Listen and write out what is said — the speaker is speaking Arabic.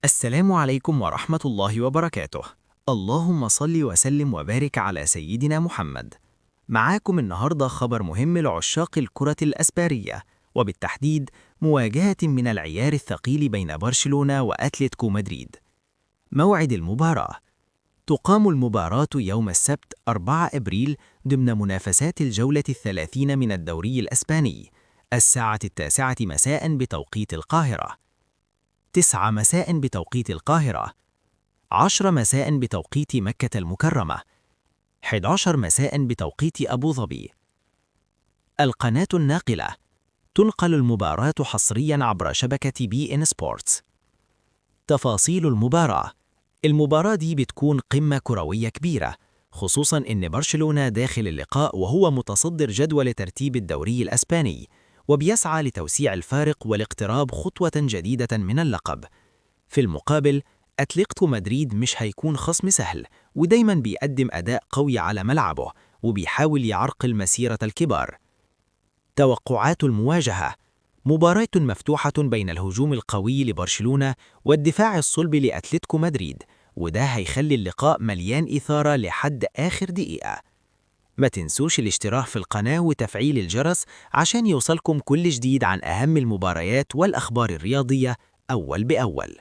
السلام عليكم ورحمة الله وبركاته. اللهم صل وسلم وبارك على سيدنا محمد. معاكم النهاردة خبر مهم لعشاق الكرة الأسبانية، وبالتحديد مواجهة من العيار الثقيل بين برشلونة وأتلتيكو مدريد. موعد المباراة: تقام المباراة يوم السبت 4 أبريل ضمن منافسات الجولة 30 من الدوري الأسباني، الساعة 9 مساء بتوقيت القاهرة، 9 مساء بتوقيت القاهرة، 10 مساء بتوقيت مكة المكرمة، 11 مساء بتوقيت أبو ظبي. القناة الناقلة: تنقل المباراة حصرياً عبر شبكة بي إن سبورتس. تفاصيل المباراة: المباراة دي بتكون قمة كروية كبيرة، خصوصاً إن برشلونة داخل اللقاء وهو متصدر جدول ترتيب الدوري الأسباني، وبيسعى لتوسيع الفارق والاقتراب خطوة جديدة من اللقب. في المقابل، أتلتيكو مدريد مش هيكون خصم سهل، ودايما بيقدم أداء قوي على ملعبه وبيحاول يعرقل مسيرة الكبار. توقعات المواجهة: مباراة مفتوحة بين الهجوم القوي لبرشلونة والدفاع الصلب لأتلتيكو مدريد، وده هيخلي اللقاء مليان إثارة لحد آخر دقيقة. ما تنسوش الاشتراك في القناة وتفعيل الجرس عشان يوصلكم كل جديد عن أهم المباريات والأخبار الرياضية أول بأول.